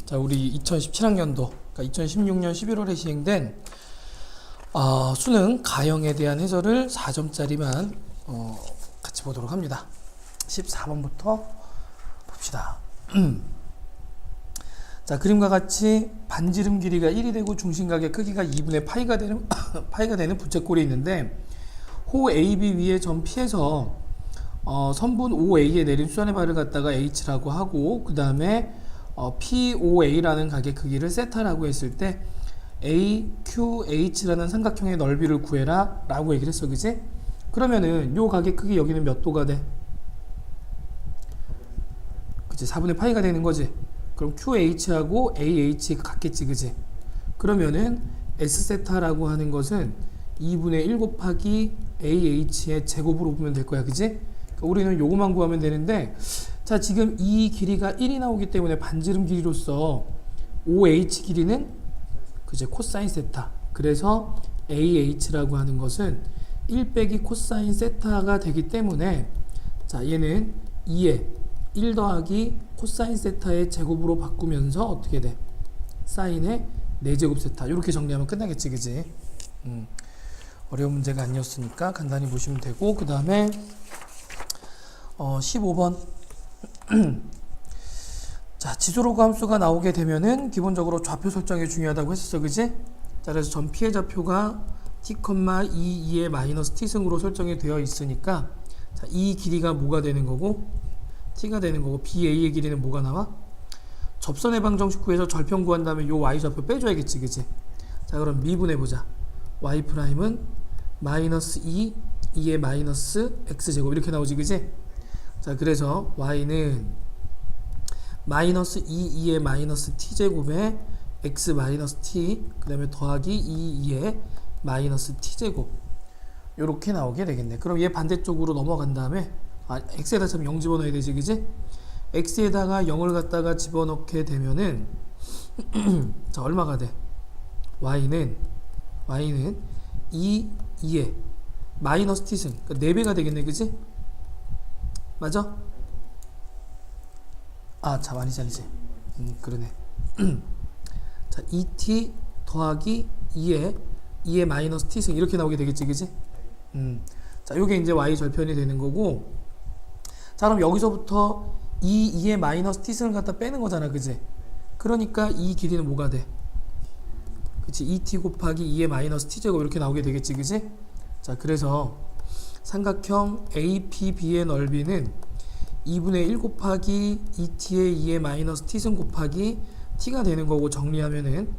자, 우리 2017학년도, 그러니까 2016년 11월에 시행된 수능 가형에 대한 해설을 4점짜리만 같이 보도록 합니다. 14번부터 봅시다. 자, 그림과 같이 반지름 길이가 1이 되고 중심각의 크기가 2분의 파이가 되는 파이가 되는 부채꼴이 있는데, 호 AB 위에 점 P에서 선분 OA에 내린 수완의 발을 갖다가 H라고 하고, 그 다음에 POA라는 각의 크기를 세타라고 했을 때 AQH라는 삼각형의 넓이를 구해라 라고 얘기를 했어. 그지? 그러면은 요 각의 크기 여기는 몇 도가 돼? 그치? 4분의 파이가 되는 거지. 그럼 QH하고 AH가 같겠지. 그지? 그러면은 S세타라고 하는 것은 2분의 1 곱하기 AH의 제곱으로 보면 될 거야. 그지? 그러니까 우리는 요거만 구하면 되는데, 자, 지금 이 길이가 1이 나오기 때문에 반지름 길이로서 OH 길이는 그제 코사인 세타. 그래서 AH라고 하는 것은 1 빼기 코사인 세타가 되기 때문에, 자, 얘는 2에 1 더하기 코사인 세타의 제곱으로 바꾸면서 어떻게 돼? 사인의 4제곱 세타. 이렇게 정리하면 끝나겠지. 그지? 어려운 문제가 아니었으니까 간단히 보시면 되고, 그 다음에 15번 자, 지수로그 함수가 나오게 되면은 기본적으로 좌표 설정이 중요하다고 했었어. 그지? 자, 그래서 점 P의 좌표가 t, 2의 마이너스 t승으로 설정이 되어 있으니까, 자, 이 길이가 뭐가 되는 거고 t가 되는 거고, BA의 길이는 뭐가 나와? 접선의 방정식 구해서 절편 구한 다음에 요 y 좌표 빼줘야겠지. 그지? 자, 그럼 미분해보자. y'은 마이너스 2의 마이너스 x제곱 이렇게 나오지. 그지? 자, 그래서 y는 마이너스 2의 마이너스 t제곱에 x 마이너스 t, 그 다음에 더하기 2의 마이너스 t제곱 요렇게 나오게 되겠네. 그럼 얘 반대쪽으로 넘어간 다음에 x에다 참 0 집어넣어야 되지. 그지? x에다가 0을 갖다가 집어넣게 되면은 자, 얼마가 돼? y는 2의 마이너스 t승, 그러니까 4배가 되겠네. 그지? 맞아? 참, 아니지. 그러네. 자, 2t 더하기 2의 마이너스 t승 이렇게 나오게 되겠지. 그지? 자, 요게 이제 y 절편이 되는 거고, 자, 그럼 여기서부터 2의 마이너스 t승을 갖다 빼는 거잖아. 그지? 그러니까 이 길이는 뭐가 돼? 그치? 2t 곱하기 2의 마이너스 t제곱 이렇게 나오게 되겠지. 그지? 자, 그래서 삼각형 APB의 넓이는 2분의 1 곱하기 2t의 2의 마이너스 t승 곱하기 t가 되는 거고, 정리하면은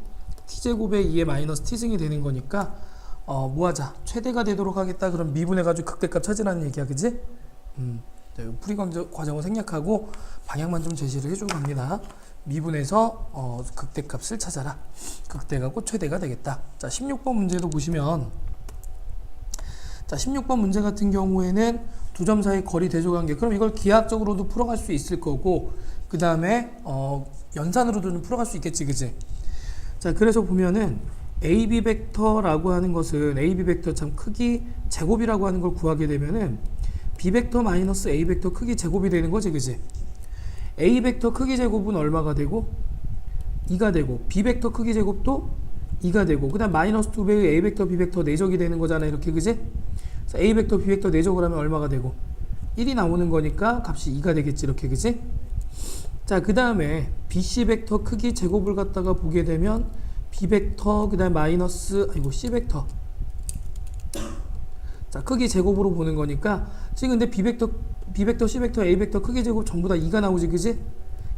t제곱의 2의 마이너스 t승이 되는 거니까 뭐하자? 최대가 되도록 하겠다. 그럼 미분해가지고 극대값 찾으라는 얘기야. 그지? 풀이 과정을 생략하고 방향만 좀 제시를 해주고 갑니다. 미분해서 극대값을 찾아라. 극대가고 최대가 되겠다. 자, 16번 문제도 보시면, 자, 16번 문제 같은 경우에는 두 점 사이 거리 대조관계. 그럼 이걸 기하학적으로도 풀어갈 수 있을 거고, 그 다음에 연산으로도 좀 풀어갈 수 있겠지. 그지? 자, 그래서 보면은 AB 벡터라고 하는 것은 AB 벡터 참 크기 제곱이라고 하는 걸 구하게 되면은 B 벡터 마이너스 A 벡터 크기 제곱이 되는 거지. 그지? A 벡터 크기 제곱은 얼마가 되고? 2가 되고, B 벡터 크기 제곱도 2가 되고, 그 다음 마이너스 2배의 A 벡터 B 벡터 내적이 되는 거잖아. 이렇게. 그지? A 벡터 B 벡터 내적을 하면 얼마가 되고? 1이 나오는 거니까 값이 2가 되겠지. 이렇게. 그지? 자, 그 다음에 BC 벡터 크기 제곱을 갖다가 보게 되면 B 벡터, 그 다음 마이너스 C 벡터, 자, 크기 제곱으로 보는 거니까 지금 근데 B 벡터, C 벡터, A 벡터 크기 제곱 전부 다 2가 나오지. 그지?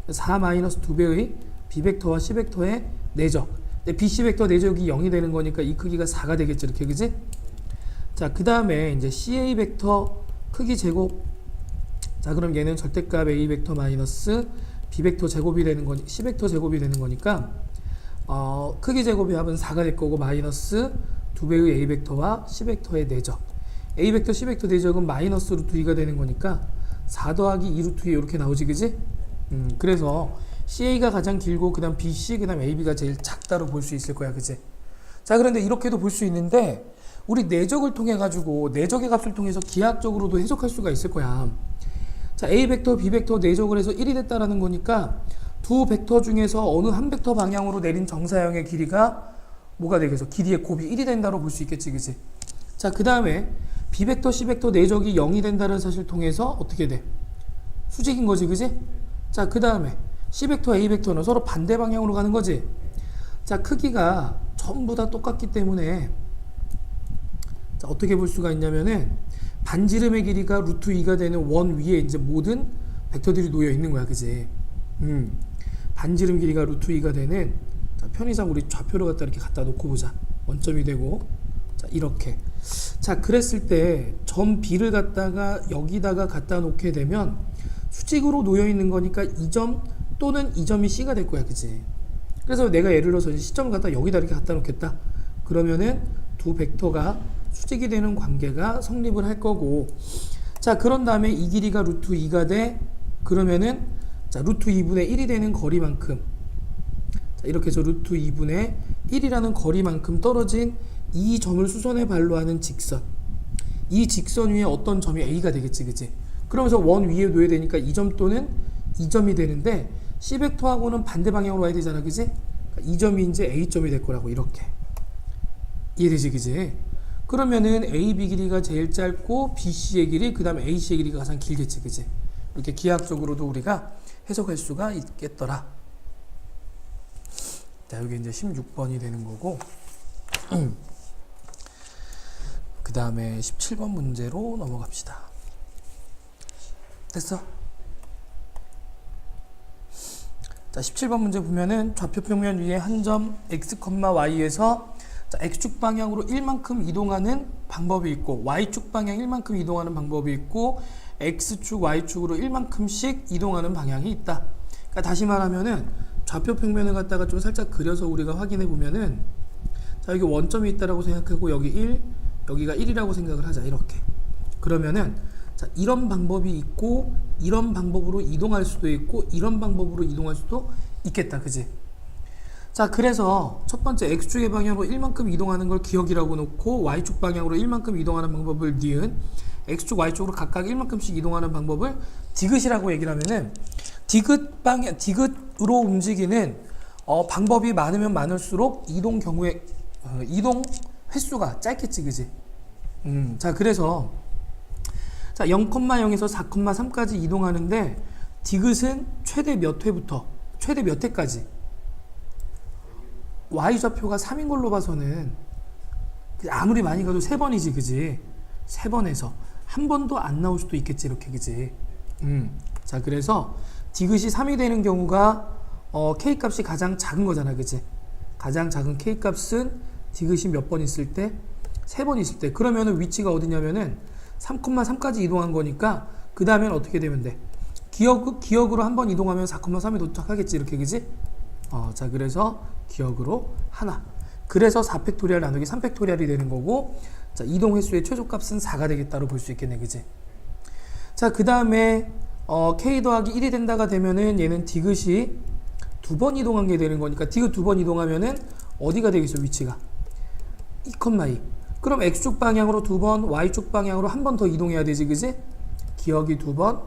4 마이너스 2배의 B 벡터와 C 벡터의 내적. 근데 BC 벡터 내적이 0이 되는 거니까 이 크기가 4가 되겠지. 이렇게. 그지? 자, 그 다음에 이제 CA 벡터 크기 제곱. 자, 그럼 얘는 절대값 A 벡터 마이너스 B 벡터 제곱이 되는 거니, C 벡터 제곱이 되는 거니까 크기 제곱의 합은 4가 될 거고, 마이너스 2배의 A 벡터와 C 벡터의 내적. A 벡터, C 벡터 내적은 마이너스 루트 2가 되는 거니까 4 더하기 2 루트 2 이렇게 나오지. 그지? 그래서 CA가 가장 길고, 그 다음 BC, 그 다음 AB가 제일 작다로 볼 수 있을 거야. 그지? 자, 그런데 이렇게도 볼 수 있는데, 우리 내적을 통해 가지고 내적의 값을 통해서 기하학적으로도 해석할 수가 있을 거야. 자, A 벡터, B 벡터 내적을 해서 1이 됐다라는 거니까 두 벡터 중에서 어느 한 벡터 방향으로 내린 정사형의 길이가 뭐가 되겠어? 길이의 곱이 1이 된다로 볼 수 있겠지, 그지? 자, 그 다음에 B벡터, C벡터 내적이 0이 된다는 사실을 통해서 어떻게 돼? 수직인 거지, 그지? 자, 그 다음에 C벡터, A벡터는 서로 반대 방향으로 가는 거지? 자, 크기가 전부 다 똑같기 때문에 자, 어떻게 볼 수가 있냐면은 반지름의 길이가 루트 2가 되는 원 위에 이제 모든 벡터들이 놓여 있는 거야, 그지? 반지름 길이가 루트 2가 되는 자, 편의상 우리 좌표를 갖다 이렇게 갖다 놓고 보자. 원점이 되고 자, 이렇게. 자, 그랬을 때 점 B를 갖다가 여기다가 갖다 놓게 되면 수직으로 놓여 있는 거니까 이 점 또는 이 점이 C가 될 거야, 그지? 그래서 내가 예를 들어서 시점을 갖다 여기다 이렇게 갖다 놓겠다. 그러면은 두 벡터가 수직이 되는 관계가 성립을 할 거고, 자, 그런 다음에 이 길이가 루트 2가 돼. 그러면은 자, 루트 2분의 1이 되는 거리만큼, 자, 이렇게 해서 루트 2분의 1이라는 거리만큼 떨어진 이 점을 수선의 발로 하는 직선, 이 직선 위에 어떤 점이 A가 되겠지, 그치? 그러면서 원 위에 놓여야 되니까 이 점 또는 이 점이 되는데 C벡터하고는 반대 방향으로 와야 되잖아, 그치? 그러니까 이 점이 이제 A점이 될 거라고. 이렇게 이해되지, 그치? 그러면은 AB 길이가 제일 짧고 BC의 길이, 그 다음에 AC의 길이가 가장 길겠지, 그치? 이렇게 기하학적으로도 우리가 해석할 수가 있겠더라. 자, 여기 이제 16번이 되는 거고, 그 다음에 17번 문제로 넘어갑시다. 됐어? 자, 17번 문제 보면은 좌표 평면 위에 한 점 x, y에서 자, x축 방향으로 1만큼 이동하는 방법이 있고 y축 방향 1만큼 이동하는 방법이 있고 x축, y축으로 1만큼씩 이동하는 방향이 있다. 그러니까 다시 말하면은 좌표 평면을 갖다가 좀 살짝 그려서 우리가 확인해 보면은 자, 여기 원점이 있다라고 생각하고 여기 1, 여기가 1이라고 생각을 하자. 이렇게. 그러면은 자, 이런 방법이 있고 이런 방법으로 이동할 수도 있고 이런 방법으로 이동할 수도 있겠다, 그지? 자, 그래서 첫 번째 x축의 방향으로 1만큼 이동하는 걸 기억이라고 놓고 y축 방향으로 1만큼 이동하는 방법을 니은, x축, y축으로 각각 1만큼씩 이동하는 방법을 디귿이라고 얘기를 하면은 디귿으로 움직이는 방법이 많으면 많을수록 이동 경우에 이동 횟수가 짧겠지, 그지? 자, 그래서 자, 0,0에서 4,3까지 이동하는데 디귿은 최대 몇 회부터 최대 몇 회까지? y좌표가 3인 걸로 봐서는 아무리 많이 가도 3번이지, 그지? 3번에서 한 번도 안 나올 수도 있겠지, 이렇게, 그지? 자, 그래서 디귿이 3이 되는 경우가 K값이 가장 작은 거잖아, 그지? 가장 작은 K값은 디귿이 몇 번 있을 때? 3번 있을 때. 그러면은 위치가 어디냐면은 3,3까지 이동한 거니까 그 다음엔 어떻게 되면 돼? 기억으로 한 번 이동하면 4,3에 도착하겠지, 이렇게, 그지? 자, 그래서 기억으로 하나. 그래서 4팩토리얼 나누기 3팩토리얼이 되는 거고, 자, 이동 횟수의 최소값은 4가 되겠다로 볼 수 있겠네, 그지? 자, 그 다음에 K 더하기 1이 된다가 되면은 얘는 디귿이 2번 이동한 게 되는 거니까 디귿 2번 이동하면은 어디가 되겠어, 위치가? 2,2. 그럼 X축 방향으로 2번, Y축 방향으로 한 번 더 이동해야 되지, 그지? 기억이 2번,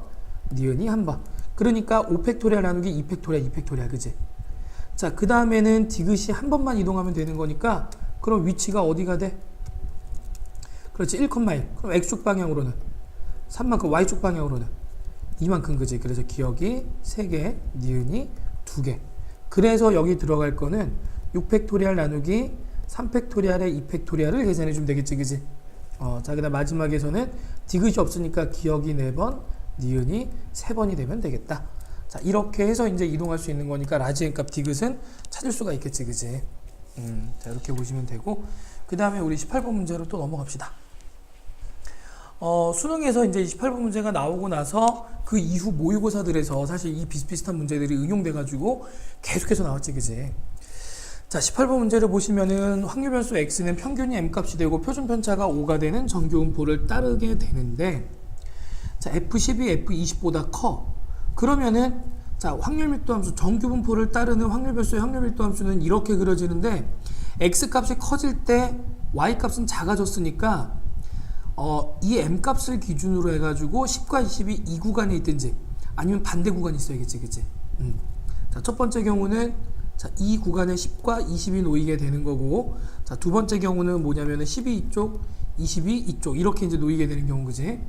니은이 1번. 그러니까 5팩토리얼 나누기 2팩토리얼, 2팩토리얼, 그지? 자, 그 다음에는 디귿이 한 번만 이동하면 되는 거니까 그럼 위치가 어디가 돼? 그렇지, 1,1. 그럼 X축 방향으로는 3만큼, Y축 방향으로는 이만큼, 그지? 그래서 기억이 3개, 니은이 2개. 그래서 여기 들어갈 거는 6팩토리얼 나누기 3팩토리얼에 2팩토리얼을 계산해 주면 되겠지, 그지? 자, 그 다음 마지막에서는 디귿이 없으니까 기억이 4번, 니은이 3번이 되면 되겠다. 자, 이렇게 해서 이제 이동할 수 있는 거니까 라지 n값 디귿은 찾을 수가 있겠지, 그지? 자, 이렇게 보시면 되고, 그 다음에 우리 18번 문제로 또 넘어갑시다. 수능에서 이제 28번 문제가 나오고 나서 그 이후 모의고사들에서 사실 이 비슷비슷한 문제들이 응용돼가지고 계속해서 나왔지, 그지? 자, 18번 문제를 보시면은 확률 변수 x는 평균이 m값이 되고 표준 편차가 5가 되는 정규분포를 따르게 되는데, 자, F12, F20보다 커. 그러면은 자, 확률 밀도 함수, 정규분포를 따르는 확률 변수의 확률 밀도 함수는 이렇게 그려지는데 x값이 커질 때 y값은 작아졌으니까 이 m값을 기준으로 해가지고 10과 20이 이 구간에 있든지 아니면 반대 구간이 있어야겠지, 그치? 자, 첫 번째 경우는 자, 이 구간에 10과 20이 놓이게 되는 거고, 자, 두 번째 경우는 뭐냐면은 10이 이쪽, 20이 이쪽 이렇게 이제 놓이게 되는 경우, 그지?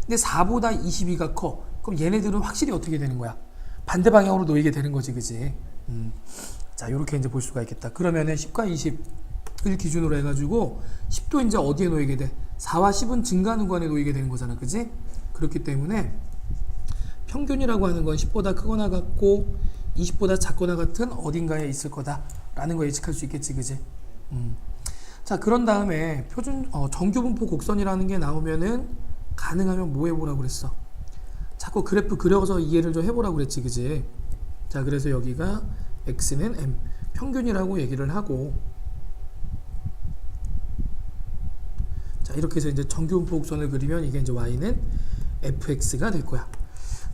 근데 4보다 22가 커. 그럼 얘네들은 확실히 어떻게 되는 거야? 반대 방향으로 놓이게 되는 거지, 그지? 자, 이렇게 이제 볼 수가 있겠다. 그러면은 10과 20을 기준으로 해가지고 10도 이제 어디에 놓이게 돼? 4와 10은 증가하는 구간에 놓이게 되는 거잖아, 그지? 그렇기 때문에 평균이라고 하는 건 10보다 크거나 같고 20보다 작거나 같은 어딘가에 있을 거다라는 거 예측할 수 있겠지, 그지? 자, 그런 다음에 정규분포 곡선이라는 게 나오면은 가능하면 뭐 해보라고 그랬어? 자꾸 그래프 그려서 이해를 좀 해보라고 그랬지, 그지? 자, 그래서 여기가 x는 m 평균이라고 얘기를 하고, 자, 이렇게 해서 이제 정규분포 곡선을 그리면 이게 이제 y는 fx가 될 거야.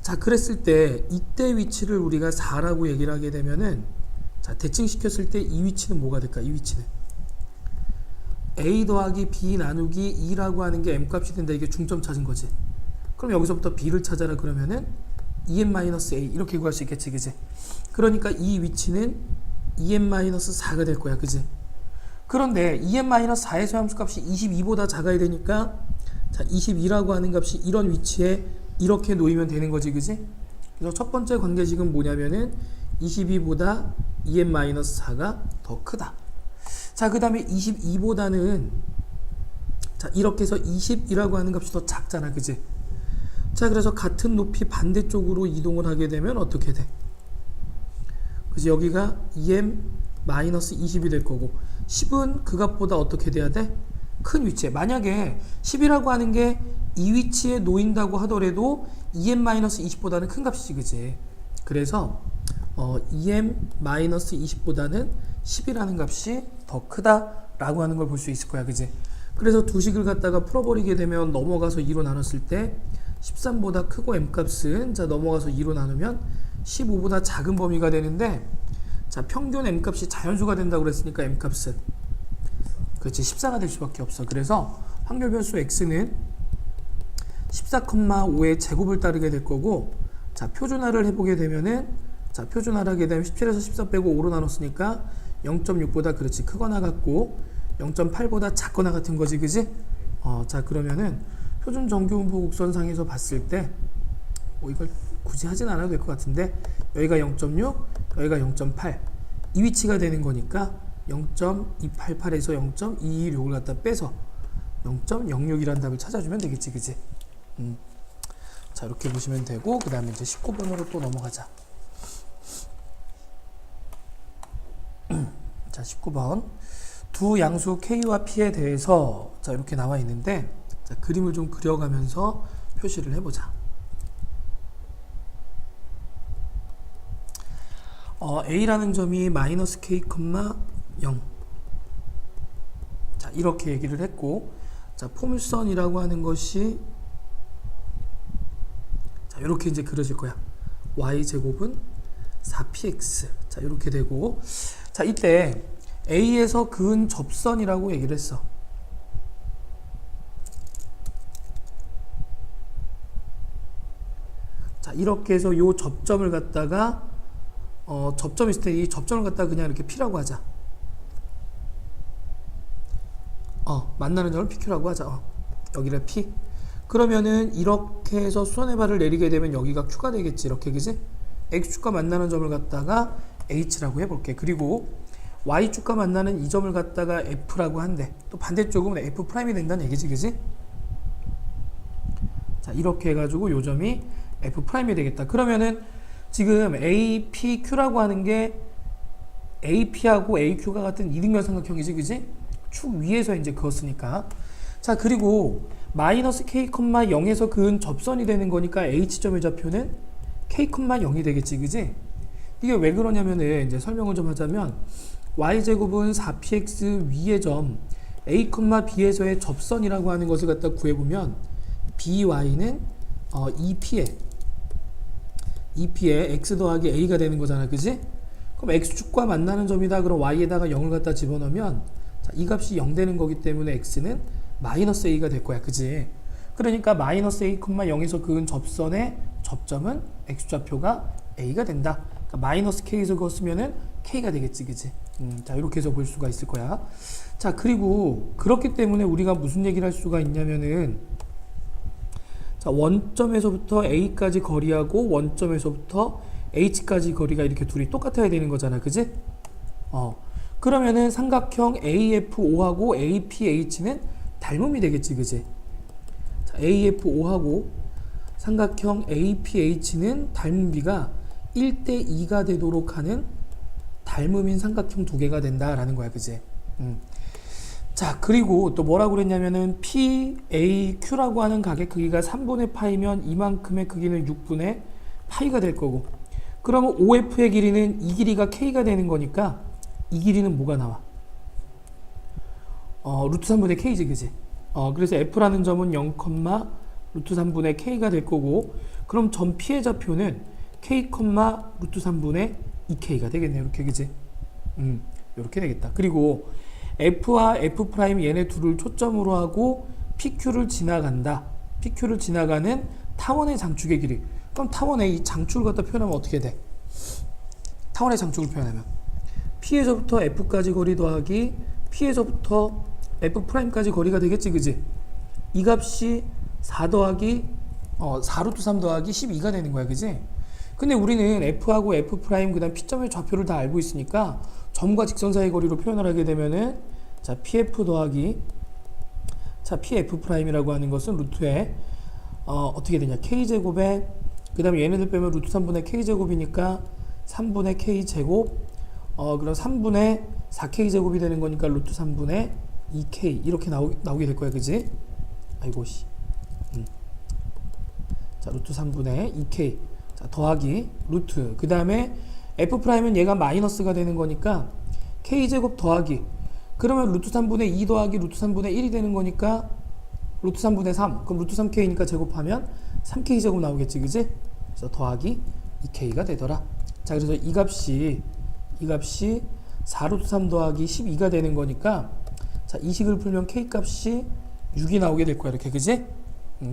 자, 그랬을 때 이때 위치를 우리가 4라고 얘기를 하게 되면은, 자, 대칭시켰을 때 이 위치는 뭐가 될까? 이 위치는 a 더하기 b 나누기 2라고 하는 게 m 값이 된다. 이게 중점 찾은 거지. 그럼 여기서부터 b를 찾아라 그러면은 2n-a 이렇게 구할 수 있겠지, 그지? 그러니까 이 위치는 2n-4가 될 거야, 그지? 그런데 2n-4에서 함수값이 22보다 작아야 되니까, 자, 22라고 하는 값이 이런 위치에 이렇게 놓이면 되는 거지, 그지? 그래서 첫 번째 관계식은 뭐냐면은 22보다 2n-4가 더 크다. 자, 그 다음에 22보다는 자, 이렇게 해서 20이라고 하는 값이 더 작잖아, 그지? 자, 그래서 같은 높이 반대쪽으로 이동을 하게 되면 어떻게 돼? 그래서 여기가 2m-20이 될 거고, 10은 그 값보다 어떻게 돼야 돼? 큰 위치에. 만약에 10이라고 하는 게 이 위치에 놓인다고 하더라도 2m-20보다는 큰 값이지, 그지? 그래서 2m-20보다는 10이라는 값이 더 크다라고 하는 걸 볼 수 있을 거야, 그지? 그래서 두 식을 갖다가 풀어버리게 되면 넘어가서 2로 나눴을 때 13보다 크고 m값은, 자, 넘어가서 2로 나누면 15보다 작은 범위가 되는데, 자, 평균 m값이 자연수가 된다고 그랬으니까 m값은 그렇지 14가 될 수밖에 없어. 그래서 확률 변수 x는 14,5의 제곱을 따르게 될 거고, 자, 표준화를 해보게 되면은, 자, 표준화를 하게 되면 17에서 14 빼고 5로 나눴으니까 0.6보다 그렇지 크거나 같고 0.8보다 작거나 같은 거지, 그지? 자, 그러면은 표준 정규분포 곡선상에서 봤을 때 이걸 굳이 하진 않아도 될 것 같은데, 여기가 0.6, 여기가 0.8 이 위치가 되는 거니까 0.288에서 0.226을 갖다 빼서 0.06이라는 답을 찾아주면 되겠지, 그지? 자, 이렇게 보시면 되고, 그 다음에 이제 19번으로 또 넘어가자. 자, 19번 두 양수 K와 P에 대해서, 자, 이렇게 나와 있는데, 자, 그림을 좀 그려가면서 표시를 해보자. A라는 점이 마이너스 K, 0. 자, 이렇게 얘기를 했고, 자, 포물선이라고 하는 것이, 자, 이렇게 이제 그려질 거야. y제곱은 4px. 자, 이렇게 되고, 자, 이때 A에서 그은 접선이라고 얘기를 했어. 자, 이렇게 해서 요 접점을 갖다가 접점이 있을 때 이 접점을 갖다가 그냥 이렇게 P라고 하자. 만나는 점을 PQ라고 하자. 여기를 P. 그러면은 이렇게 해서 수선의 발을 내리게 되면 여기가 Q가 되겠지, 이렇게, 그지? X축과 만나는 점을 갖다가 H라고 해볼게. 그리고 Y축과 만나는 이 점을 갖다가 F라고 한대. 또 반대쪽은 F'이 된다는 얘기지, 그지? 자, 이렇게 해가지고 요 점이 F'이 되겠다. 그러면은 지금 APQ라고 하는 게 AP하고 AQ가 같은 이등변 삼각형이지, 그지? 축 위에서 이제 그었으니까. 자, 그리고 마이너스 K, 0에서 그은 접선이 되는 거니까 H점의 좌표는 K, 0이 되겠지, 그지? 이게 왜 그러냐면은, 이제 설명을 좀 하자면, Y제곱은 4px 위의 점 A, B에서의 접선이라고 하는 것을 갖다 구해보면, BY는 2p에 x 더하기 a가 되는 거잖아, 그지? 그럼 x축과 만나는 점이다. 그럼 y에다가 0을 갖다 집어넣으면, 자, 이 값이 0 되는 거기 때문에 x는 마이너스 a가 될 거야, 그지? 그러니까 마이너스 a, 0에서 그은 접선의 접점은 x좌표가 a가 된다. 마이너스 K에서 그거 쓰면은 K가 되겠지, 그지? 자, 이렇게 해서 볼 수가 있을 거야. 자, 그리고 그렇기 때문에 우리가 무슨 얘기를 할 수가 있냐면은, 자, 원점에서부터 A까지 거리하고 원점에서부터 H까지 거리가 이렇게 둘이 똑같아야 되는 거잖아, 그지? 그러면은 삼각형 AF5하고 APH는 닮음이 되겠지, 그지? 자, AF5하고 삼각형 APH는 닮음비가 1대2가 되도록 하는 닮음인 삼각형 두 개가 된다라는 거야, 그지? 자, 그리고 또 뭐라고 그랬냐면은 PAQ라고 하는 각의 크기가 3분의 파이면 이만큼의 크기는 6분의 파이가 될 거고, 그러면 OF의 길이는 이 길이가 K가 되는 거니까 이 길이는 뭐가 나와? 루트 3분의 K지, 그지? 그래서 F라는 점은 0, 루트 3분의 K가 될 거고, 그럼 점 P의 좌표는 K, 루트 3분의 2K가 되겠네요. 이렇게, 그지? 이렇게 되겠다. 그리고 F와 F' 얘네 둘을 초점으로 하고 PQ를 지나간다. PQ를 지나가는 타원의 장축의 길이. 그럼 타원의 이 장축을 갖다 표현하면 어떻게 돼? 타원의 장축을 표현하면 P에서부터 F까지 거리 더하기 P에서부터 F'까지 거리가 되겠지, 그지? 이 값이 4 더하기 4루트 3 더하기 12가 되는 거야, 그지? 근데 우리는 F하고 F' 그 다음 P점의 좌표를 다 알고 있으니까 점과 직선 사이 거리로 표현을 하게 되면은, 자, PF 더하기, 자, PF'이라고 하는 것은 루트에 어떻게 되냐? K제곱에, 그 다음에 얘네들 빼면 루트 3분의 K제곱이니까 3분의 K제곱, 그럼 3분의 4K제곱이 되는 거니까 루트 3분의 2K 이렇게 나오게 될 거야, 그지? 아이고 씨. 자, 루트 3분의 2K, 자, 더하기 루트, 그 다음에 F'은 얘가 마이너스가 되는 거니까 K제곱 더하기, 그러면 루트 3분의 2 더하기 루트 3분의 1이 되는 거니까 루트 3분의 3, 그럼 루트 3K니까 제곱하면 3K제곱 나오겠지, 그지? 그래서 더하기 2K가 되더라. 자, 그래서 이 값이 4루트 3 더하기 12가 되는 거니까, 자, 이 식을 풀면 K값이 6이 나오게 될 거야, 이렇게, 그지?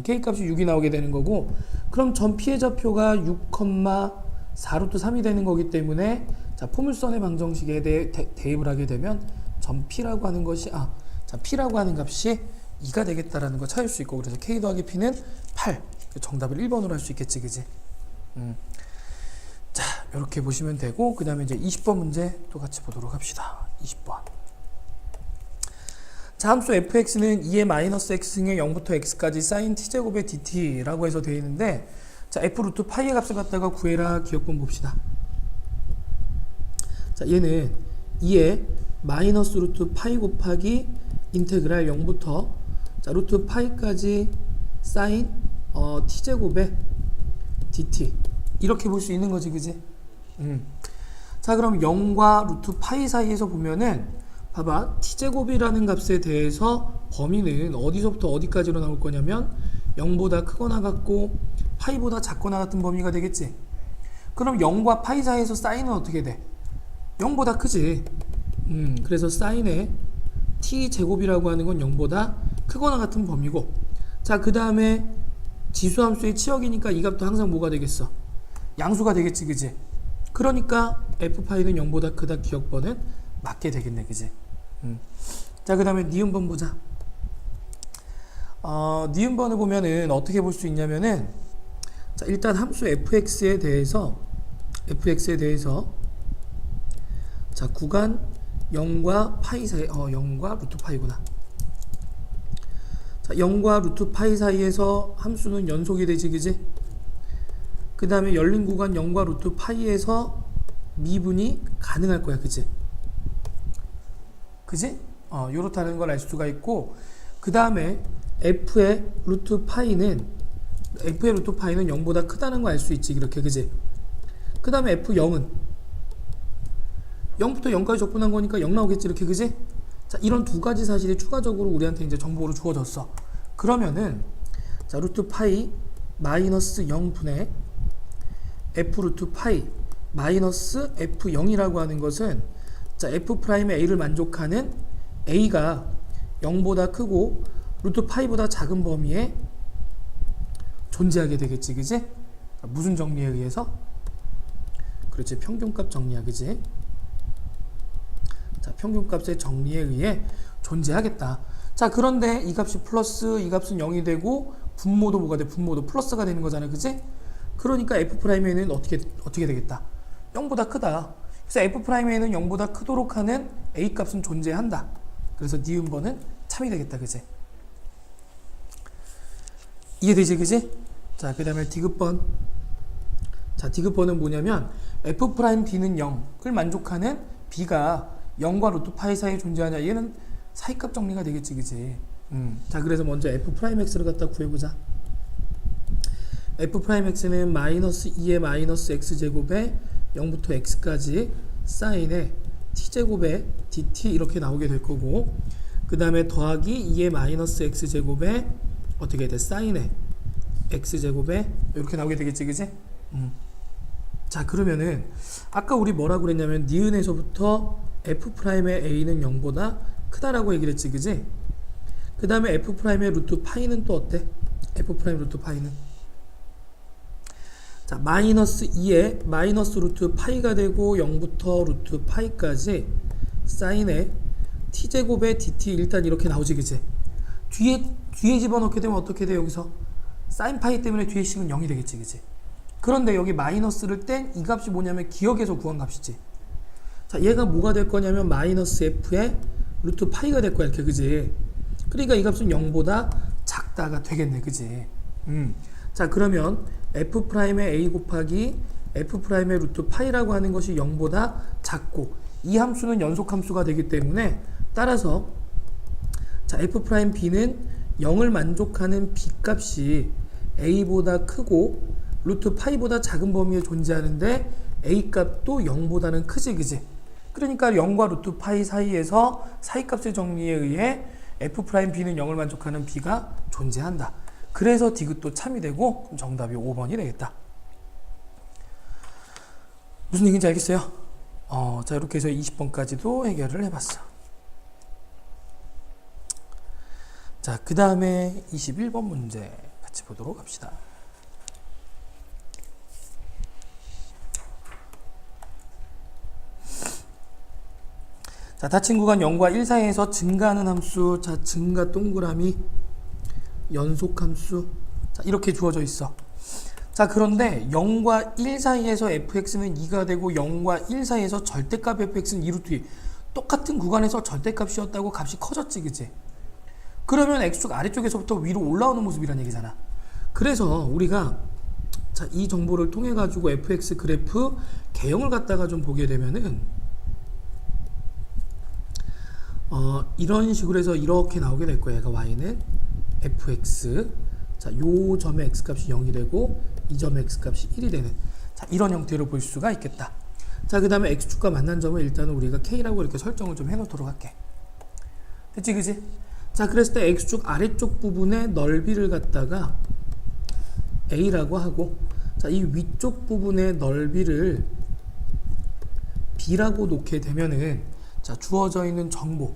K값이 6이 나오게 되는 거고, 그럼 점 P의 좌표가 6, 4루트 3이 되는 거기 때문에, 자, 포물선의 방정식에 대해 대입을 하게 되면 점 P라고 하는 것이, 자, P라고 하는 값이 2가 되겠다라는 거 찾을 수 있고, 그래서 K 더하기 P는 8. 정답을 1번으로 할 수 있겠지, 그지? 자, 이렇게 보시면 되고, 그 다음에 이제 20번 문제 또 같이 보도록 합시다. 20번. 자, 함수 fx는 2의 마이너스 x승의 0부터 x까지 사인 t제곱의 dt라고 해서 되어 있는데, 자, f 루트 파이의 값을 갖다가 구해라 기억본 봅시다. 자, 얘는 2의 마이너스 루트 파이 곱하기 인테그랄 0부터, 자, 루트 파이까지 사인 t제곱의 dt 이렇게 볼 수 있는 거지, 그지? 자, 그럼 0과 루트 파이 사이에서 보면은, 봐봐, t제곱이라는 값에 대해서 범위는 어디서부터 어디까지로 나올 거냐면 0보다 크거나 같고 파이보다 작거나 같은 범위가 되겠지. 그럼 0과 파이 사이에서 사인은 어떻게 돼? 0보다 크지. 그래서 사인의 t제곱이라고 하는 건 0보다 크거나 같은 범위고, 자, 그 다음에 지수함수의 치역이니까 이 값도 항상 뭐가 되겠어? 양수가 되겠지, 그지? 그러니까 f파이는 0보다 크다 기억번은 맞게 되겠네, 그지? 자, 그 다음에 니은번 보자. 니은번을 보면은 어떻게 볼 수 있냐면은, 자, 일단 함수 fx에 대해서 자, 구간 0과 파이 사이, 0과 루트 파이구나. 자, 0과 루트 파이 사이에서 함수는 연속이 되지, 그지? 그 다음에 열린 구간 0과 루트 파이에서 미분이 가능할 거야, 그지? 그지? 요렇다는 걸 알 수가 있고, 그 다음에 f의 루트 파이는 0보다 크다는 거 알 수 있지, 이렇게, 그지? 그 다음에 f0은 0부터 0까지 적분한 거니까 0 나오겠지, 이렇게, 그지? 자, 이런 두 가지 사실이 추가적으로 우리한테 이제 정보로 주어졌어. 그러면은, 자, 루트 파이 마이너스 0분의 f 루트 파이 마이너스 f0이라고 하는 것은, 자, f'의 a를 만족하는 a가 0보다 크고 루트 파이보다 작은 범위에 존재하게 되겠지, 그지? 무슨 정리에 의해서? 그렇지. 평균값 정리야, 그지? 자, 평균값의 정리에 의해 존재하겠다. 자, 그런데 이 값이 플러스, 이 값은 0이 되고 분모도 뭐가 돼? 분모도 플러스가 되는 거잖아, 그지? 그러니까 F'A는 어떻게 되겠다? 0보다 크다. 그래서 F'A는 0보다 크도록 하는 A 값은 존재한다. 그래서 니은번은 참이 되겠다, 그지? 이해되지, 그지? 자, 그 다음에 디귿번. 자, 디귿번은 뭐냐면 F'B는 0을 만족하는 B가 0과 루트 파이 사이에 존재하냐. 얘는 사이값 정리가 되겠지, 그지? 자, 그래서 먼저 F'X를 갖다 구해보자. F'X는 마이너스 2의 마이너스 X제곱에 0부터 X까지 사인에 T제곱에 DT 이렇게 나오게 될 거고, 그 다음에 더하기 2의 마이너스 X제곱에 어떻게 돼? 사인에 X제곱에 이렇게 나오게 되겠지, 그지? 자, 그러면은 아까 우리 뭐라고 그랬냐면 니은에서부터 F'의 A는 0보다 크다라고 얘기를 했지, 그지? 그 다음에 F'의 루트 파이는 또 어때? F'의 루트 파이는 자, 마이너스 2에 마이너스 루트 파이가 되고 0부터 루트 파이까지 사인에 T제곱에 DT 일단 이렇게 나오지, 그지? 뒤에 집어넣게 되면 어떻게 돼? 여기서 사인 파이 때문에 뒤에 식은 0이 되겠지, 그지? 그런데 여기 마이너스를 뗀 이 값이 뭐냐면 기억에서 구한 값이지. 자, 얘가 뭐가 될 거냐면 마이너스 F의 루트 파이가 될 거야, 이렇게, 그지? 그러니까 이 값은 0보다 작다가 되겠네, 그지? 자, 그러면 F'의 A 곱하기 F'의 루트 파이라고 하는 것이 0보다 작고 이 함수는 연속 함수가 되기 때문에 따라서 자, F'B는 0을 만족하는 B 값이 A보다 크고 루트 파이보다 작은 범위에 존재하는데 A 값도 0보다는 크지, 그지? 그러니까 0과 루트 파이 사이에서 사이값의 정리에 의해 F'B는 0을 만족하는 B가 존재한다. 그래서 디귿도 참이 되고 그럼 정답이 5번이 되겠다. 무슨 얘기인지 알겠어요? 자, 이렇게 해서 20번까지도 해결을 해봤어. 자, 그 다음에 21번 문제 같이 보도록 합시다. 자, 닫힌 구간 0과 1 사이에서 증가하는 함수, 자, 증가 동그라미, 연속함수, 자, 이렇게 주어져 있어. 자, 그런데 0과 1 사이에서 fx는 2가 되고 0과 1 사이에서 절대값 fx는 2루트 2. 똑같은 구간에서 절대값이었다고 값이 커졌지, 그치? 그러면 x축 아래쪽에서부터 위로 올라오는 모습이란 얘기잖아. 그래서 우리가 자, 이 정보를 통해 가지고 fx 그래프 개형을 갖다가 좀 보게 되면은 이런 식으로 해서 이렇게 나오게 될 거예요. 얘가 y는 fx, 자, 요 점의 x값이 0이 되고 이 점의 x값이 1이 되는, 자, 이런 형태로 볼 수가 있겠다. 자, 그 다음에 x축과 만난 점을 일단은 우리가 k라고 이렇게 설정을 좀 해놓도록 할게. 됐지, 그지? 자, 그랬을 때 x축 아래쪽 부분의 넓이를 갖다가 a라고 하고, 자, 이 위쪽 부분의 넓이를 b라고 놓게 되면은, 자, 주어져 있는 정보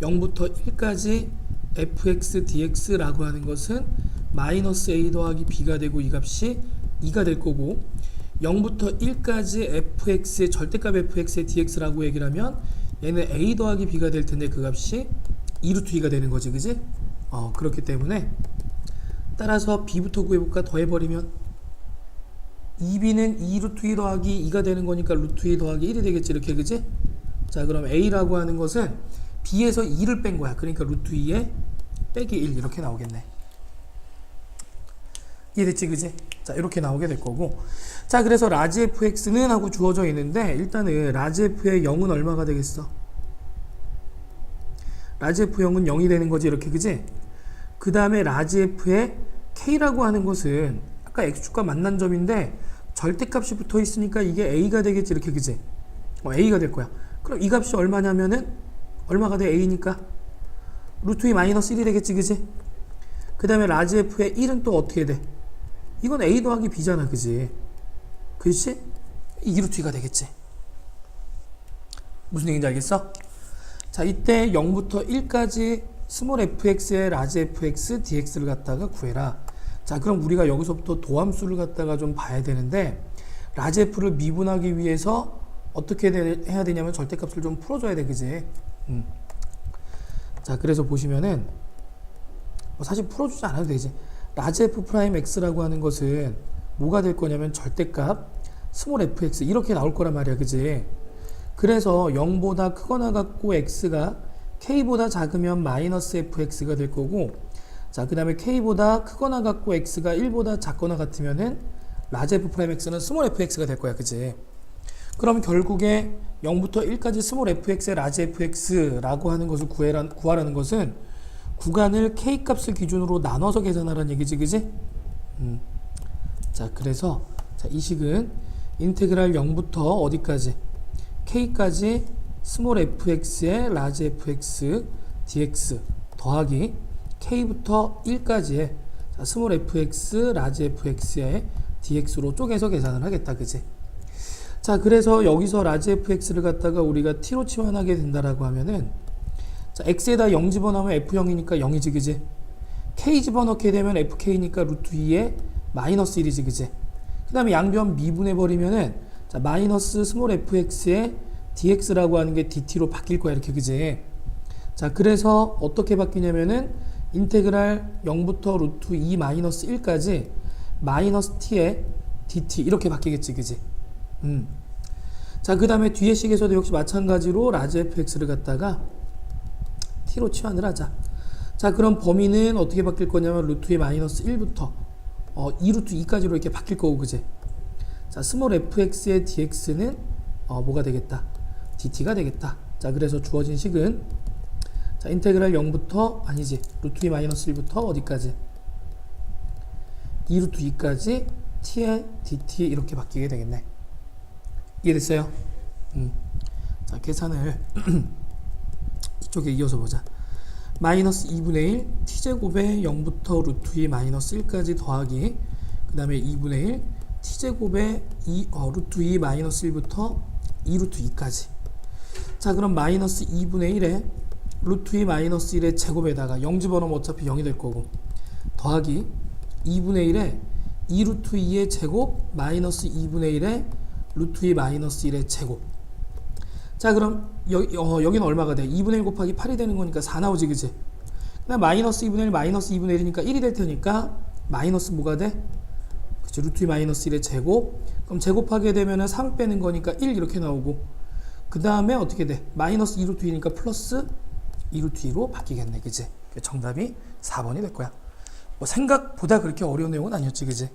0부터 1까지 fx dx라고 하는 것은 마이너스 a 더하기 b가 되고 이 값이 2가 될 거고, 0부터 1까지 fx의 절대값 fx의 dx라고 얘기를 하면 얘는 a 더하기 b가 될 텐데 그 값이 2루트 2가 되는 거지, 그지? 그렇기 때문에 따라서 b부터 구해볼까? 더해버리면 2b는 2루트 2 더하기 2가 되는 거니까 루트 2 더하기 1이 되겠지, 이렇게, 그지? 자, 그럼 a라고 하는 것은 b에서 2를 뺀 거야. 그러니까 루트 2에 빼기 1 이렇게 나오겠네. 이해됐지, 그지? 자, 이렇게 나오게 될 거고, 자, 그래서 라지 fx는 하고 주어져 있는데 일단은 라지 f의 0은 얼마가 되겠어? 라지 f 0은 0이 되는 거지, 이렇게, 그지? 그 다음에 라지 f의 k라고 하는 것은 아까 x축과 만난 점인데 절대값이 붙어 있으니까 이게 a가 되겠지, 이렇게, 그지? a가 될 거야. 그럼 이 값이 얼마냐면은 얼마가 돼? a니까 루트 2 마이너스 1이 되겠지, 그지? 그 다음에 라지 f의 1은 또 어떻게 돼? 이건 a 더하기 b잖아, 그지? 그렇지? 2루트 2가 되겠지. 무슨 얘기인지 알겠어? 자, 이때 0부터 1까지 스몰 fx의 라지 fx dx를 갖다가 구해라. 자, 그럼 우리가 여기서부터 도함수를 갖다가 좀 봐야 되는데, 라지 F를 미분하기 위해서 어떻게 해야 되냐면 절대값을 좀 풀어줘야 돼, 그지? 자, 그래서 보시면은 사실 풀어주지 않아도 되지. 라지 F 프라임 X라고 하는 것은 뭐가 될 거냐면 절대값 스몰 fx 이렇게 나올 거란 말이야, 그지? 그래서 0보다 크거나 같고 x가 k보다 작으면 마이너스 fx가 될 거고, 자, 그 다음에 k보다 크거나 같고 x가 1보다 작거나 같으면은 라지 f 프라임 x는 스몰 fx가 될 거야, 그지? 그럼 결국에 0부터 1까지 스몰 fx의 라지 fx라고 하는 것을 구하라는 것은 구간을 k 값을 기준으로 나눠서 계산하라는 얘기지, 그지? 자, 그래서 자, 이 식은 인테그랄 0부터 어디까지? k까지 스몰 fx의 라지 fx dx 더하기 k부터 1까지의 스몰 fx 라지 fx의 dx로 쪼개서 계산을 하겠다, 그지? 자, 그래서 여기서 라지 fx를 갖다가 우리가 t로 치환하게 된다라고 하면은, 자, x에다 0 집어넣으면 f0이니까 0이지, 그지? k 집어넣게 되면 fk니까 루트 2에 마이너스 1이지, 그지? 그 다음에 양변 미분해버리면은, 자, 마이너스 스몰 fx의 dx라고 하는 게 dt로 바뀔 거야, 이렇게, 그지? 자, 그래서 어떻게 바뀌냐면은, 인테그랄 0부터 루트 2 마이너스 1까지 마이너스 t에 dt 이렇게 바뀌겠지, 그지? 자, 그 다음에 뒤에 식에서도 역시 마찬가지로 라지 fx를 갖다가 t로 치환을 하자. 자, 그럼 범위는 어떻게 바뀔 거냐면 루트 2 마이너스 1부터 2루트 2까지로 이렇게 바뀔 거고, 그지? 자, 스몰 fx의 dx는 뭐가 되겠다? dt가 되겠다. 자, 그래서 주어진 식은 자, 인테그랄 0부터 아니지 루트 2 마이너스 1부터 어디까지? 2루트 2까지 t의 dt 이렇게 바뀌게 되겠네. 이해됐어요? 자, 계산을 이쪽에 이어서 보자. 마이너스 2분의 1 t제곱에 0부터 루트 2 마이너스 1까지 더하기 그 다음에 2분의 1 t제곱에 루트 2 마이너스 1부터 2루트 2까지. 자, 그럼 마이너스 2분의 1에 루트 2 마이너스 1의 제곱에다가 0 집어넣으면 어차피 0이 될 거고 더하기 2분의 1에 2루트 2의 제곱 마이너스 2분의 1에 루트 2 마이너스 1의 제곱. 자, 그럼 여기는 얼마가 돼? 2분의 1 곱하기 8이 되는 거니까 4 나오지, 그지? 그다음 마이너스 2분의 1 마이너스 2분의 1이니까 1이 될 테니까 마이너스 뭐가 돼? 그치, 루트 2 마이너스 1의 제곱. 그럼 제곱하게 되면은 3 빼는 거니까 1 이렇게 나오고 그 다음에 어떻게 돼? 마이너스 2루트 2니까 플러스 2루트 2로 바뀌겠네, 그지? 정답이 4번이 될 거야. 뭐 생각보다 그렇게 어려운 내용은 아니었지, 그지?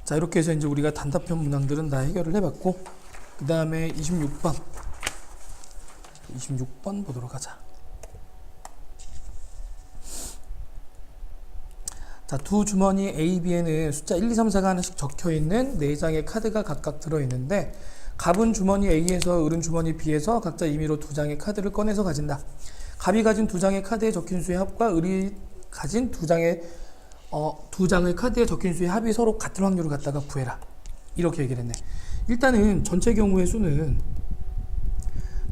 자, 이렇게 해서 이제 우리가 단답형 문항들은 다 해결을 해봤고, 그 다음에 26번 보도록 하자. 자, 두 주머니 A, B에는 숫자 1, 2, 3, 4가 하나씩 적혀있는 4장의 카드가 각각 들어있는데, 갑은 주머니 A에서 을은 주머니 B에서 각자 임의로 2장의 카드를 꺼내서 가진다. 갑이 가진 2장의 카드에 적힌 수의 합과 을이 가진 2장의 카드에 적힌 수의 합이 서로 같은 확률을 갖다가 구해라. 이렇게 얘기를 했네. 일단은 전체 경우의 수는,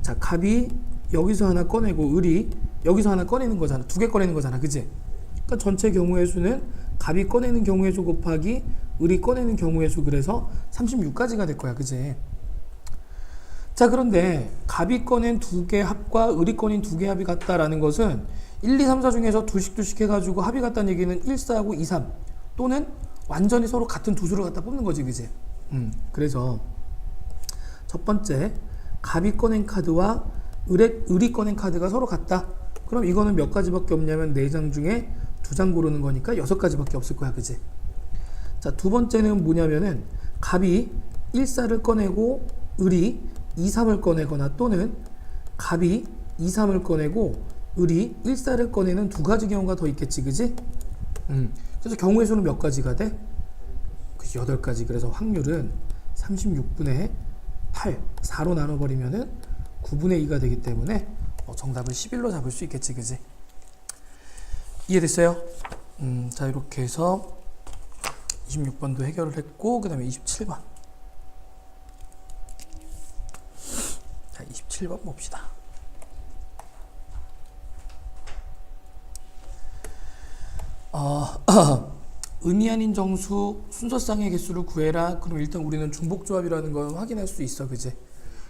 자, 갑이 여기서 하나 꺼내고 을이 여기서 하나 꺼내는 거잖아. 2개 꺼내는 거잖아, 그지? 그러니까 전체 경우의 수는 갑이 꺼내는 경우의 수 곱하기 을이 꺼내는 경우의 수, 그래서 36까지가 될 거야, 그지? 자, 그런데 갑이 꺼낸 2개 합과 을이 꺼낸 2개 합이 같다라는 것은 1, 2, 3, 4 중에서 두씩 해가지고 합이 같다는 얘기는 1, 4하고 2, 3 또는 완전히 서로 같은 두 수를 갖다 뽑는 거지, 그지? 그래서 첫 번째, 갑이 꺼낸 카드와 을이 꺼낸 카드가 서로 같다. 그럼 이거는 몇 가지밖에 없냐면 4장 중에 2장 고르는 거니까 6가지밖에 없을 거야, 그지? 자, 두 번째는 뭐냐면은 갑이 1, 4를 꺼내고 을이 2, 3을 꺼내거나 또는 갑이 2, 3을 꺼내고 을이 1, 4를 꺼내는 2가지 경우가 더 있겠지, 그지? 그래서 경우의 수는 몇 가지가 돼? 8가지. 그래서 확률은 36분의 8, 4로 나눠버리면은 9분의 2가 되기 때문에 정답을 11로 잡을 수 있겠지, 그지? 이해됐어요? 자, 이렇게 해서 26번도 해결을 했고, 그 다음에 27번. 자, 27번 봅시다. 의미 아닌 정수 순서쌍의 개수를 구해라. 그럼 일단 우리는 중복조합이라는 걸 확인할 수 있어, 그지?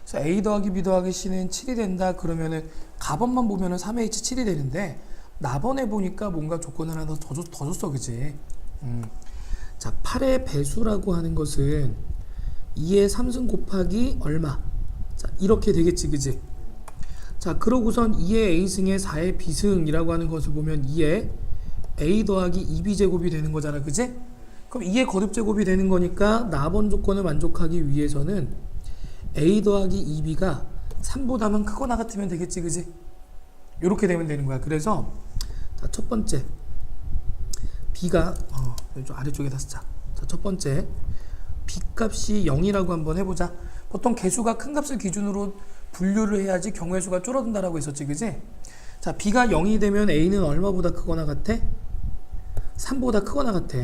그래서 A 더하기 B 더하기 C는 7이 된다. 그러면은 가번만 보면은 3H 7이 되는데 나번에 보니까 뭔가 조건 하나 더 줬어, 그지? 자, 8의 배수라고 하는 것은 2의 3승 곱하기 얼마? 자, 이렇게 되겠지, 그지? 자, 그러고선 2의 A승에 4의 B승이라고 하는 것을 보면 2의 A 더하기 2B제곱이 되는 거잖아, 그지? 그럼 2의 거듭제곱이 되는 거니까 나번 조건을 만족하기 위해서는 A 더하기 2B가 3보다만 크거나 같으면 되겠지, 그지? 이렇게 되면 되는 거야. 그래서 자, 첫 번째 B가 좀 아래쪽에다 쓰자. 자, 첫 번째 B 값이 0이라고 한번 해보자. 보통 개수가 큰 값을 기준으로 분류를 해야지 경우의 수가 줄어든다라고 했었지, 그지? 자, B가 0이 되면 A는 얼마보다 크거나 같아? 3보다 크거나 같아.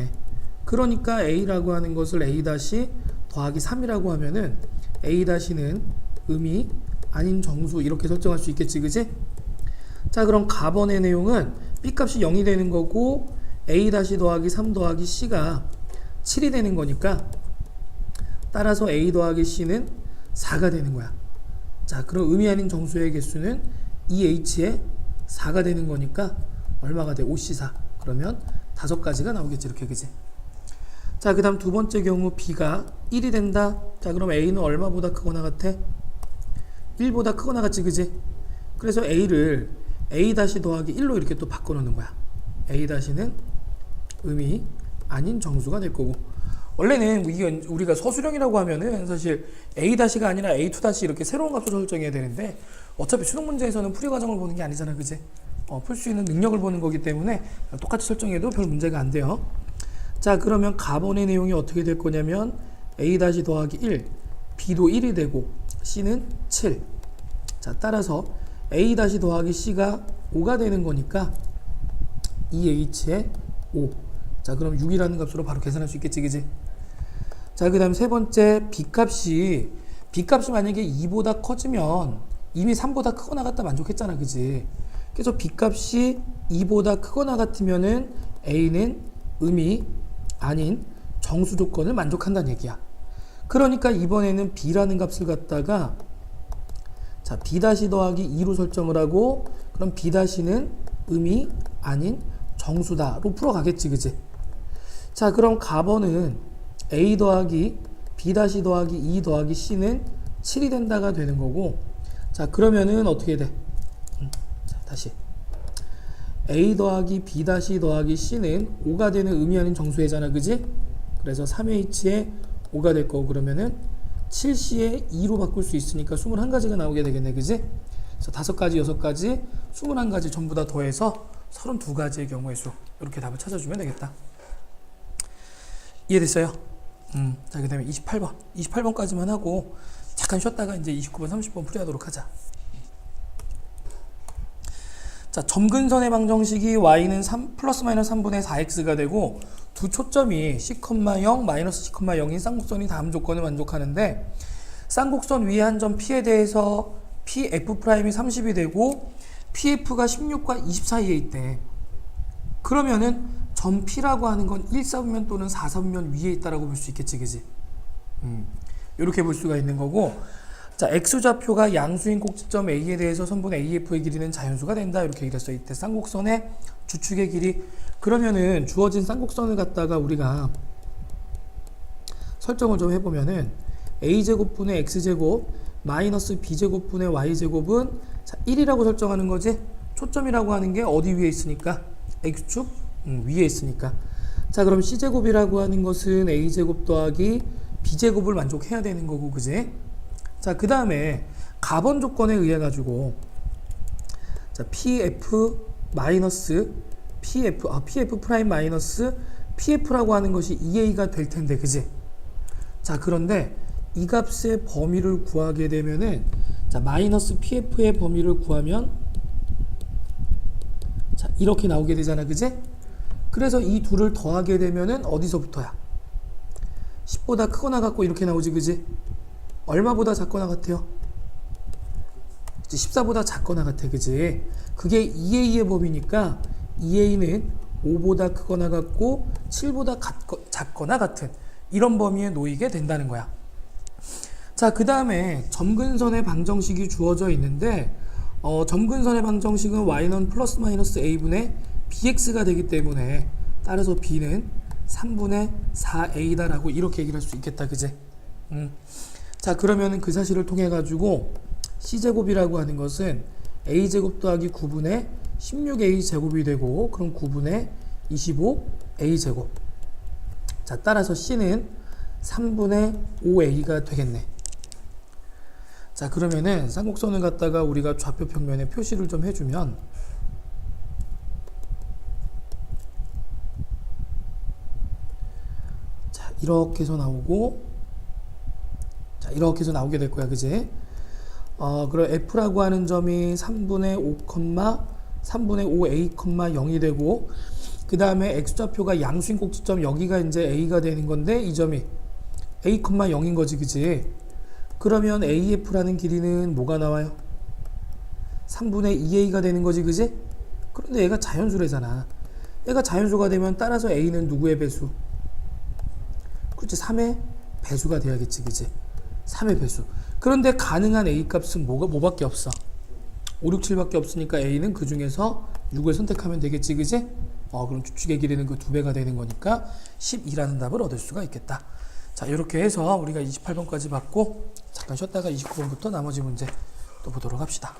그러니까 A라고 하는 것을 A 다시 더하기 3이라고 하면은 A 다시는 의미 아닌 정수 이렇게 설정할 수 있겠지, 그지? 자, 그럼 가번의 내용은 B 값이 0이 되는 거고 A 다시 더하기 3 더하기 C가 7이 되는 거니까 따라서 A 더하기 C는 4가 되는 거야. 자, 그럼 의미 아닌 정수의 개수는 2H에 4가 되는 거니까 얼마가 돼? 5C4. 그러면 5가지가 나오겠지, 이렇게, 그지? 자, 그 다음 두 번째 경우 B가 1이 된다. 자, 그럼 A는 얼마보다 크거나 같아? 1보다 크거나 같지, 그지? 그래서 A를 A 다시 더하기 1로 이렇게 또 바꿔놓는 거야. A 다시는 의미 아닌 정수가 될 거고, 원래는 우리가 서술형이라고 하면은 사실 A 다시가 아니라 A2 다시 이렇게 새로운 값을 설정해야 되는데 어차피 수능 문제에서는 풀이 과정을 보는 게 아니잖아, 그지? 풀 수 있는 능력을 보는 거기 때문에 똑같이 설정해도 별 문제가 안 돼요. 자, 그러면 가번의 내용이 어떻게 될 거냐면 A 다시 더하기 1, B도 1이 되고 C는 7. 자, 따라서 A 다시 더하기 C가 5가 되는 거니까 2H에 5. 자, 그럼 6이라는 값으로 바로 계산할 수 있겠지, 그지? 자, 그 다음 세 번째 B값이 만약에 2보다 커지면 이미 3보다 크거나 같다 만족했잖아, 그지? 그래서 B값이 2보다 크거나 같으면은 A는 의미 아닌 정수 조건을 만족한다는 얘기야. 그러니까 이번에는 B라는 값을 갖다가 자, B 다시 더하기 2로 설정을 하고 그럼 B 다시는 의미 아닌 정수다로 풀어가겠지, 그지? 자, 그럼 가번은 A 더하기 B 다시 더하기 2 더하기 C는 7이 된다가 되는 거고, 자, 그러면은 어떻게 돼? 자, 다시 A 더하기 B 다시 더하기 C는 5가 되는 의미 아닌 정수회잖아, 그지? 그래서 3H에 5가 될 거고, 그러면은 7C에 2로 바꿀 수 있으니까 21가지가 나오게 되겠네, 그지? 그래서 5가지, 6가지, 21가지 전부 다 더해서 32가지의 경우의 수. 이렇게 답을 찾아주면 되겠다. 이해됐어요? 자, 그 다음에 28번. 28번까지만 하고 잠깐 쉬었다가 이제 29번, 30번 풀이하도록 하자. 자, 점근선의 방정식이 y는 3 플러스 마이너스 3분의 4x가 되고 두 초점이 c,0 마이너스 c,0인 쌍곡선이 다음 조건을 만족하는데 쌍곡선 위에 한 점 P에 대해서 PF'이 30이 되고 PF가 16과 20 사이에 있대. 그러면은 점 P라고 하는 건 1사분면 또는 4사분면 위에 있다라고 볼 수 있겠지, 그지? 이렇게 볼 수가 있는 거고, 자, X좌표가 양수인 꼭지점 A에 대해서 선분 AF의 길이는 자연수가 된다. 이렇게 얘기를 했어. 이때 쌍곡선의 주축의 길이. 그러면은 주어진 쌍곡선을 갖다가 우리가 설정을 좀 해보면은 A제곱분의 X제곱 마이너스 B제곱분의 Y제곱은 자, 1이라고 설정하는 거지. 초점이라고 하는 게 어디 위에 있으니까? X축 위에 있으니까. 자, 그럼 C제곱이라고 하는 것은 A제곱 더하기 B제곱을 만족해야 되는 거고, 그지? 자, 그 다음에 가번 조건에 의해 가지고 자, PF 마이너스 PF 프라임 마이너스 PF라고 하는 것이 2A가 될 텐데, 그지? 자, 그런데 이 값의 범위를 구하게 되면은 자, 마이너스 PF의 범위를 구하면 자, 이렇게 나오게 되잖아, 그지? 그래서 이 둘을 더하게 되면은 어디서부터야? 10보다 크거나 같고 이렇게 나오지, 그지? 얼마보다 작거나 같아요? 14보다 작거나 같아, 그지? 그게 2A의 범위니까 2A는 5보다 크거나 같고 7보다 작거나 같은 이런 범위에 놓이게 된다는 거야. 자, 그 다음에 점근선의 방정식이 주어져 있는데 점근선의 방정식은 y는 플러스 마이너스 a분의 bx가 되기 때문에 따라서 b는 3분의 4a다 라고 이렇게 얘기를 할 수 있겠다. 그지? 자, 그러면 그 사실을 통해 가지고 c제곱이라고 하는 것은 a제곱 더하기 9분의 16a제곱이 되고, 그럼 9분의 25a제곱. 자, 따라서 c는 3분의 5a가 되겠네. 자, 그러면은 쌍곡선을 갖다가 우리가 좌표 평면에 표시를 좀 해주면, 자, 이렇게 해서 나오고, 자, 이렇게 해서 나오게 될 거야. 그지? 그럼 f라고 하는 점이 3분의 5a, 0이 되고, 그 다음에 x좌표가 양수인 꼭지점 여기가 이제 a가 되는 건데, 이 점이 a, 0인 거지. 그지? 그러면 AF라는 길이는 뭐가 나와요? 3분의 2A가 되는 거지. 그지? 그런데 얘가 자연수래잖아. 얘가 자연수가 되면 따라서 A는 누구의 배수? 그렇지, 3의 배수가 돼야겠지. 그지? 3의 배수. 그런데 가능한 A 값은 뭐밖에 없어? 5, 6, 7밖에 없으니까 A는 그 중에서 6을 선택하면 되겠지. 그지? 그럼 추측의 길이는 그 2배가 되는 거니까 12라는 답을 얻을 수가 있겠다. 자, 이렇게 해서 우리가 28번까지 봤고, 잠깐 쉬었다가 29번부터 나머지 문제 또 보도록 합시다.